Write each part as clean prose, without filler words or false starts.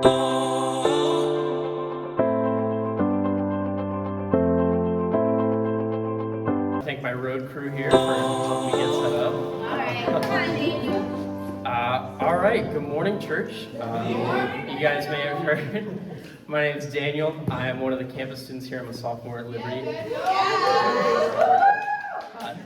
Thank my road crew here for helping me get set up. All right, come on, Daniel. All right, good morning, church. You guys may have heard. My name is Daniel. I am one of the campus students here. I'm a sophomore at Liberty.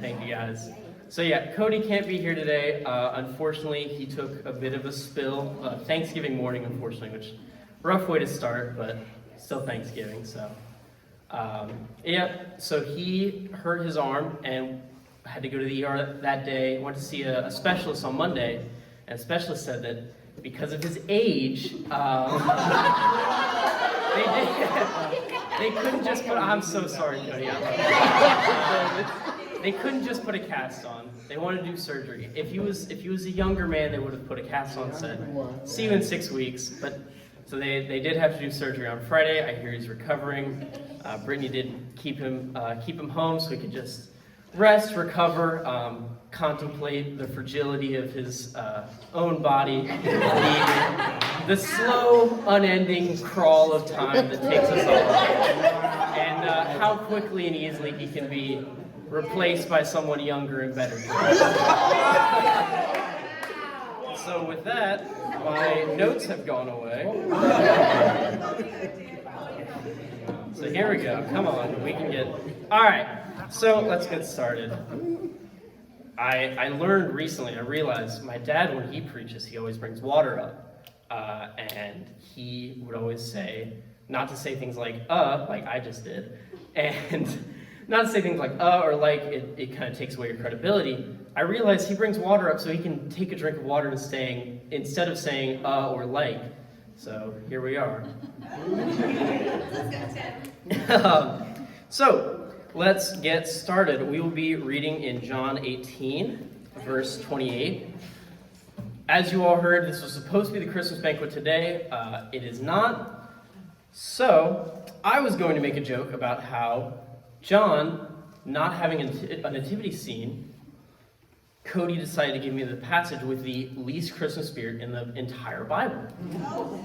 Thank you, guys. So yeah, Cody can't be here today. Unfortunately, he took a bit of a spill. Thanksgiving morning, unfortunately, which rough way to start, but still Thanksgiving, so. So he hurt his arm and had to go to the ER that day. Went to see a specialist on Monday, and the specialist said that because of his age, they couldn't just put. I'm so sorry, Cody. They couldn't just put a cast on. They wanted to do surgery. If he was a younger man, they would have put a cast on and said, "See you in 6 weeks." But so they did have to do surgery on Friday. I hear he's recovering. Brittany did keep him home so he could just rest, recover, contemplate the fragility of his own body, the slow, unending crawl of time that takes us all, and how quickly and easily he can be replaced by someone younger and better. So with that, my notes have gone away. So here we go. Come on, we can get. All right. So let's get started. I learned recently. I realized my dad, when he preaches, he always brings water up, and he would always say, not to say things like I just did, and not to say things like or like it kind of takes away your credibility. I realized he brings water up so he can take a drink of water instead of saying or like. So here we are. So let's get started. We will be reading in John 18, verse 28. As you all heard, this was supposed to be the Christmas banquet today. It is not. So I was going to make a joke about how John not having a nativity scene, Cody decided to give me the passage with the least Christmas spirit in the entire Bible.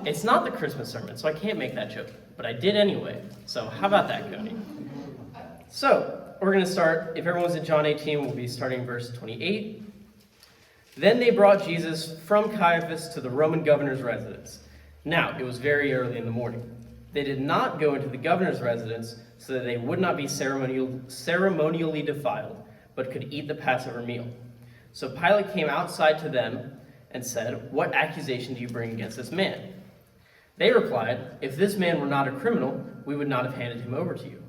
It's not the Christmas sermon, so I can't make that joke, but I did anyway. So how about that, Cody? So we're going to start, if everyone's in John 18, we'll be starting verse 28. Then they brought Jesus from Caiaphas to the Roman governor's residence. Now, it was very early in the morning. They did not go into the governor's residence so that they would not be ceremonially defiled, but could eat the Passover meal. So Pilate came outside to them and said, "What accusation do you bring against this man?" They replied, "If this man were not a criminal, we would not have handed him over to you."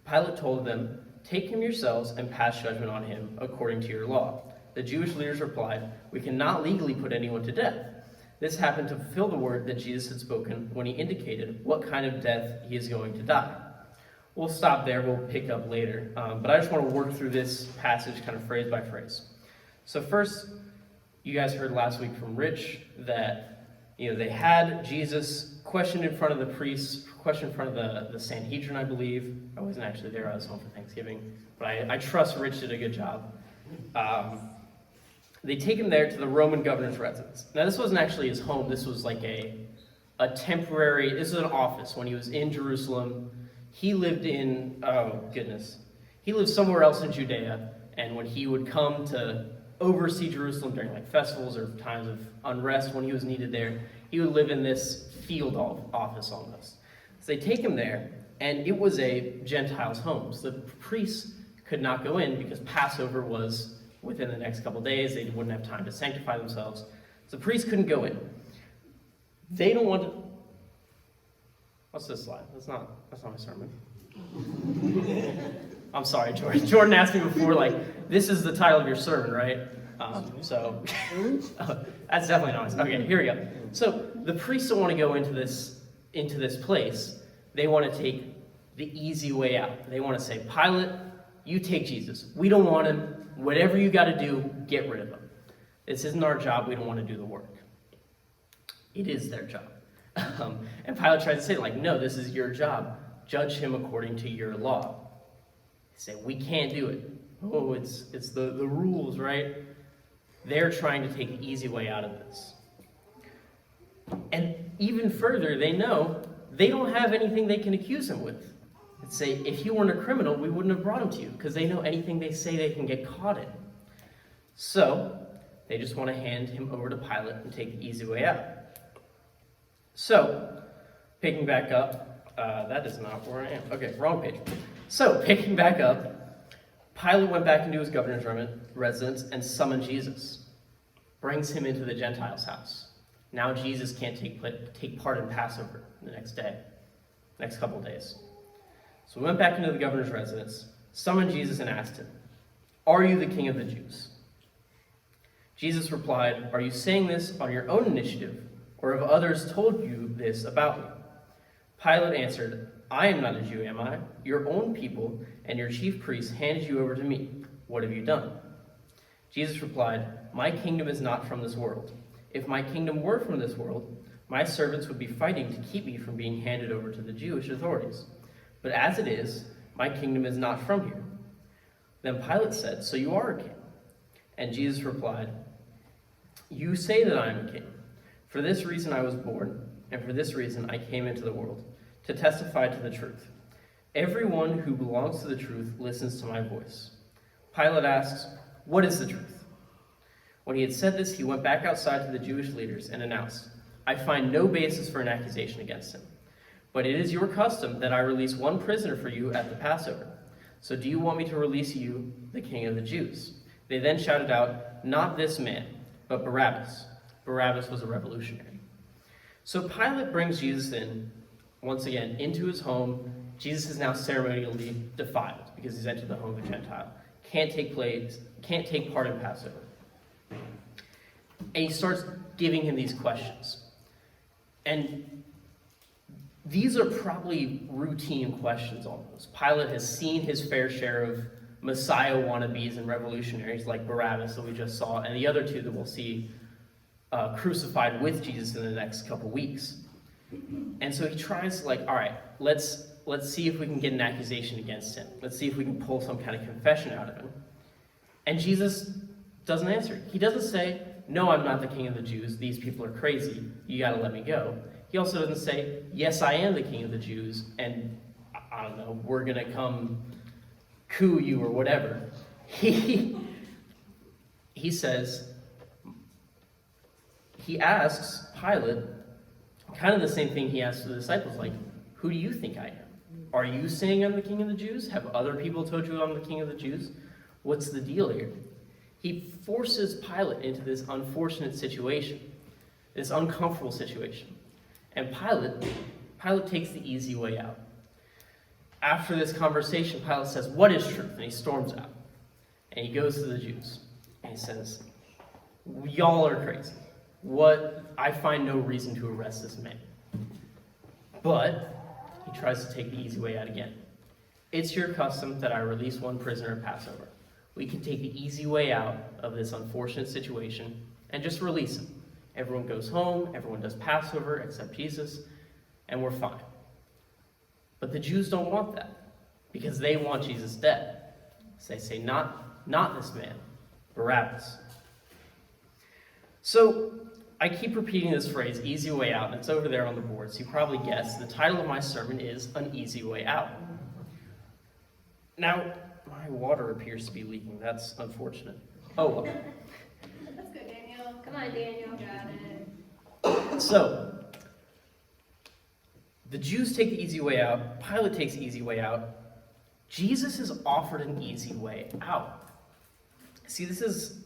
Pilate told them, "Take him yourselves and pass judgment on him according to your law." The Jewish leaders replied, "We cannot legally put anyone to death." This happened to fulfill the word that Jesus had spoken when he indicated what kind of death he is going to die. We'll stop there. We'll pick up later. But I just want to work through this passage kind of phrase by phrase. So first, you guys heard last week from Rich that they had Jesus questioned in front of the priests, questioned in front of the Sanhedrin, I believe. I wasn't actually there. I was home for Thanksgiving. But I trust Rich did a good job. They take him there to the Roman governor's residence. Now, this wasn't actually his home. This was like a temporary, this was an office. When he was in Jerusalem, he lived he lived somewhere else in Judea. And when he would come to oversee Jerusalem during like festivals or times of unrest, when he was needed there, he would live in this field office almost. So they take him there, and it was a Gentile's home. So the priests could not go in because Passover was within the next couple days. They wouldn't have time to sanctify themselves. So the priests couldn't go in. They don't want to. What's this slide? That's not my sermon. I'm sorry, Jordan. Jordan asked me before, this is the title of your sermon, right? So that's definitely not. Okay, here we go. So the priests don't want to go into this place. They want to take the easy way out. They want to say, Pilate, you take Jesus. We don't want him. Whatever you got to do, get rid of him. This isn't our job. We don't want to do the work. It is their job. And Pilate tries to say, no, this is your job. Judge him according to your law. They say, we can't do it. Oh, it's the rules, right? They're trying to take the easy way out of this. And, Even further, they know they don't have anything they can accuse him with. And say, if you weren't a criminal, we wouldn't have brought him to you, because they know anything they say they can get caught in. So, they just want to hand him over to Pilate and take the easy way out. So, picking back up, that is not where I am. Okay, wrong page. So, picking back up, Pilate went back into his governor's residence and summoned Jesus, brings him into the Gentiles' house. Now Jesus can't take part in Passover the next couple of days. So he went back into the governor's residence, summoned Jesus and asked him, "Are you the king of the Jews?" Jesus replied, "Are you saying this on your own initiative, or have others told you this about me?" Pilate answered, "I am not a Jew, am I? Your own people and your chief priests handed you over to me. What have you done?" Jesus replied, "My kingdom is not from this world. If my kingdom were from this world, my servants would be fighting to keep me from being handed over to the Jewish authorities. But as it is, my kingdom is not from here." Then Pilate said, "So you are a king?" And Jesus replied, "You say that I am a king. For this reason I was born, and for this reason I came into the world, to testify to the truth. Everyone who belongs to the truth listens to my voice." Pilate asks, "What is the truth?" When he had said this, he went back outside to the Jewish leaders and announced, "I find no basis for an accusation against him. But it is your custom that I release one prisoner for you at the Passover. So do you want me to release you, the king of the Jews?" They then shouted out, "Not this man, but Barabbas." Barabbas was a revolutionary. So Pilate brings Jesus in, once again, into his home. Jesus is now ceremonially defiled because he's entered the home of a Gentile. Can't take part in Passover. And he starts giving him these questions. And these are probably routine questions almost. Pilate has seen his fair share of Messiah wannabes and revolutionaries like Barabbas that we just saw, and the other two that we'll see crucified with Jesus in the next couple weeks. And so he tries, all right, let's see if we can get an accusation against him. Let's see if we can pull some kind of confession out of him. And Jesus doesn't answer. He doesn't say, "No, I'm not the king of the Jews. These people are crazy. You got to let me go." He also doesn't say, "Yes, I am the king of the Jews, and I don't know, we're going to come coup you or whatever." He says, he asks Pilate kind of the same thing he asked the disciples, "Who do you think I am? Are you saying I'm the king of the Jews? Have other people told you I'm the king of the Jews? What's the deal here?" He forces Pilate into this unfortunate situation, this uncomfortable situation. And Pilate takes the easy way out. After this conversation, Pilate says, "What is truth?" And he storms out. And he goes to the Jews. And he says, "Y'all are crazy. I find no reason to arrest this man." But he tries to take the easy way out again. "It's your custom that I release one prisoner at Passover. We can take the easy way out of this unfortunate situation and just release him. Everyone goes home, everyone does Passover except Jesus, and we're fine." But the Jews don't want that because they want Jesus dead. So they say, not this man, Barabbas." So I keep repeating this phrase, easy way out, and it's over there on the board. So you probably guessed the title of my sermon is An Easy Way Out. Now, my water appears to be leaking. That's unfortunate. Oh well. That's good, Daniel. Come on, Daniel. Got it. So, the Jews take the easy way out. Pilate takes the easy way out. Jesus is offered an easy way out. See, this is,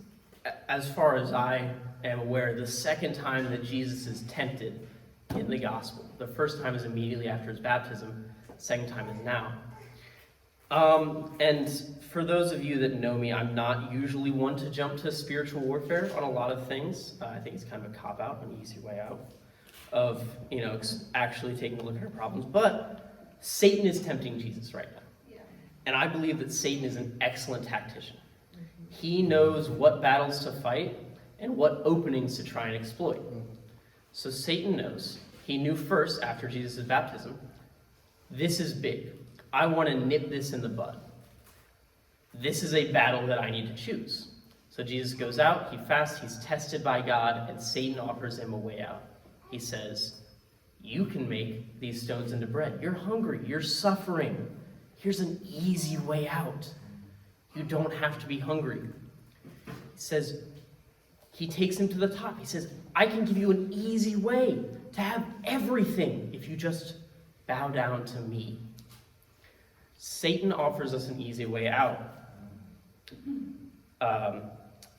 as far as I am aware, the second time that Jesus is tempted in the gospel. The first time is immediately after his baptism. The second time is now. And for those of you that know me, I'm not usually one to jump to spiritual warfare on a lot of things. I think it's kind of a cop-out, an easy way out of, actually taking a look at our problems. But Satan is tempting Jesus right now. Yeah. And I believe that Satan is an excellent tactician. He knows what battles to fight and what openings to try and exploit. So Satan knows. He knew first, after Jesus' baptism, this is big. I want to nip this in the bud. This is a battle that I need to choose. So Jesus goes out, he fasts, he's tested by God, and Satan offers him a way out. He says, You can make these stones into bread. You're hungry. You're suffering. Here's an easy way out. You don't have to be hungry. He says, he takes him to the top. He says, I can give you an easy way to have everything if you just bow down to me. Satan offers us an easy way out. 1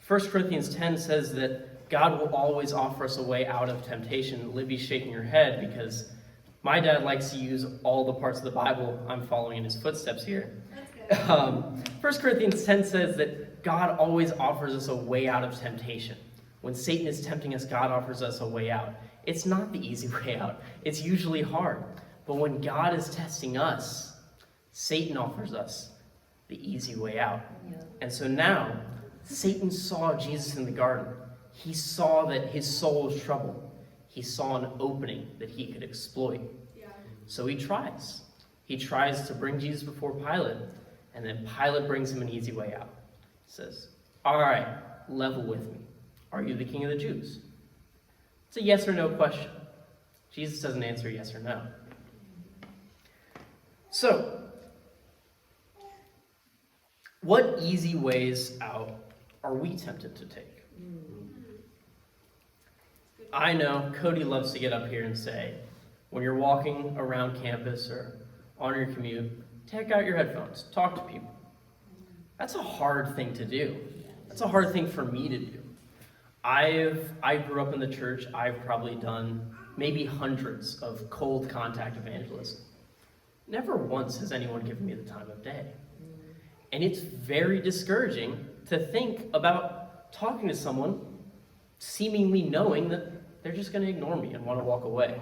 Corinthians 10 says that God will always offer us a way out of temptation. Libby's shaking her head because my dad likes to use all the parts of the Bible. I'm following in his footsteps here. That's good. 1 Corinthians 10 says that God always offers us a way out of temptation. When Satan is tempting us, God offers us a way out. It's not the easy way out. It's usually hard. But when God is testing us, Satan offers us the easy way out. Yeah. And so now, Satan saw Jesus in the garden. He saw that his soul was troubled. He saw an opening that he could exploit. Yeah. So he tries. He tries to bring Jesus before Pilate, and then Pilate brings him an easy way out. He says, all right, level with me. Are you the king of the Jews? It's a yes or no question. Jesus doesn't answer yes or no. So, what easy ways out are we tempted to take? I know Cody loves to get up here and say, when you're walking around campus or on your commute, take out your headphones, talk to people. That's a hard thing to do. That's a hard thing for me to do. I grew up in the church. I've probably done maybe hundreds of cold contact evangelism. Never once has anyone given me the time of day. And it's very discouraging to think about talking to someone seemingly knowing that they're just going to ignore me and want to walk away.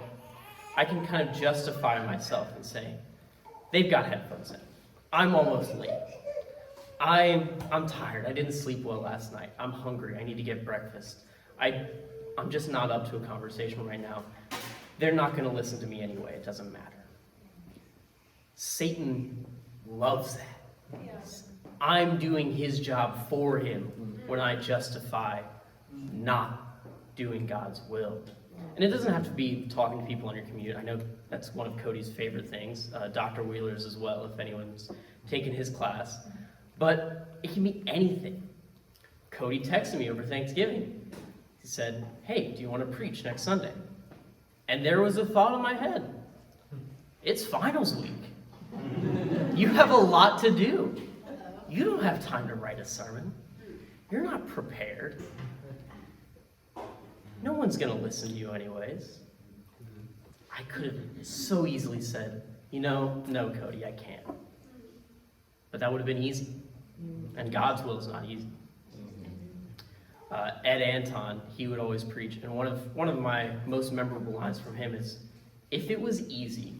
I can kind of justify myself and say, they've got headphones in. I'm almost late. I'm tired. I didn't sleep well last night. I'm hungry. I need to get breakfast. I'm just not up to a conversation right now. They're not going to listen to me anyway. It doesn't matter. Satan loves that. Yeah. I'm doing his job for him when I justify not doing God's will. And it doesn't have to be talking to people on your commute. I know that's one of Cody's favorite things. Dr. Wheeler's as well, if anyone's taken his class. But it can be anything. Cody texted me over Thanksgiving. He said, hey, do you want to preach next Sunday? And there was a thought in my head. It's finals week. You have a lot to do. You don't have time to write a sermon. You're not prepared. No one's going to listen to you anyways. I could have so easily said, no, Cody, I can't. But that would have been easy. And God's will is not easy. Ed Anton, he would always preach, and one of my most memorable lines from him is, if it was easy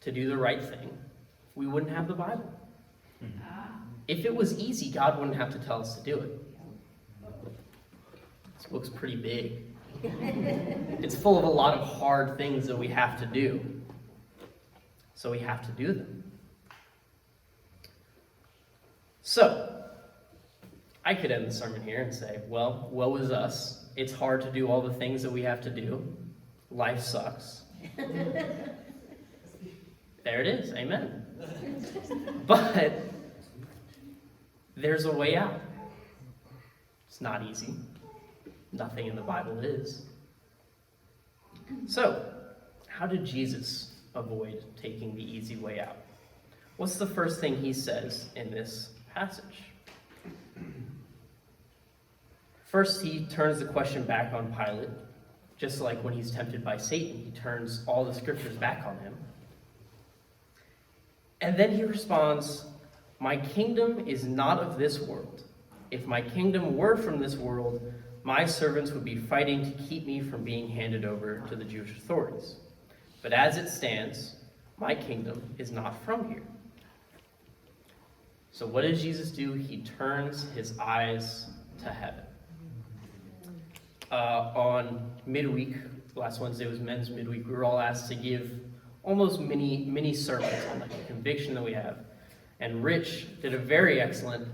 to do the right thing, we wouldn't have the Bible. If it was easy, God wouldn't have to tell us to do it. This book's pretty big. It's full of a lot of hard things that we have to do. So we have to do them. So, I could end the sermon here and say, well, woe is us. It's hard to do all the things that we have to do. Life sucks. There it is. Amen. But there's a way out. It's not easy. Nothing in the Bible is. So, how did Jesus avoid taking the easy way out? What's the first thing he says in this passage? First, he turns the question back on Pilate. Just like when he's tempted by Satan, he turns all the scriptures back on him. And then he responds, my kingdom is not of this world. If my kingdom were from this world, my servants would be fighting to keep me from being handed over to the Jewish authorities. But as it stands, my kingdom is not from here. So what does Jesus do? He turns his eyes to heaven. On midweek, last Wednesday was men's midweek, we were all asked to give almost mini sermons on the conviction that we have. And Rich did a very excellent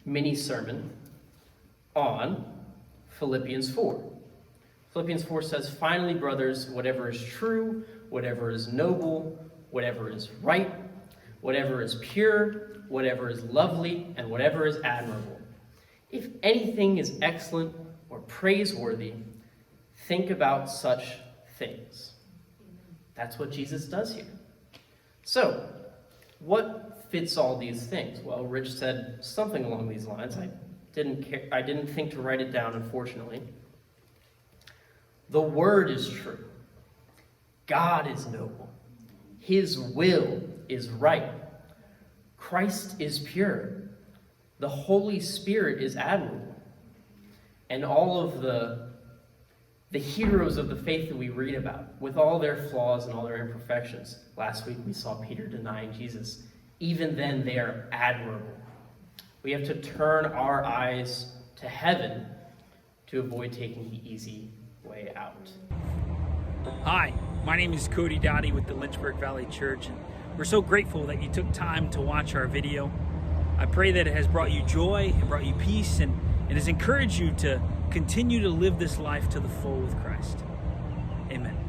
mini sermon on Philippians 4. Philippians 4 says, "Finally, brothers, whatever is true, whatever is noble, whatever is right, whatever is pure, whatever is lovely, and whatever is admirable. If anything is excellent or praiseworthy, think about such things." That's what Jesus does here. So, what fits all these things? Well, Rich said something along these lines. I didn't think to write it down, unfortunately. The word is true. God is noble. His will is right. Christ is pure. The Holy Spirit is admirable. And all of the heroes of the faith that we read about, with all their flaws and all their imperfections. Last week we saw Peter denying Jesus. Even then, they are admirable. We have to turn our eyes to heaven to avoid taking the easy way out. Hi, my name is Cody Dottie with the Lynchburg Valley Church, and we're so grateful that you took time to watch our video. I pray that it has brought you joy and brought you peace, and it has encouraged you to continue to live this life to the full with Christ. Amen.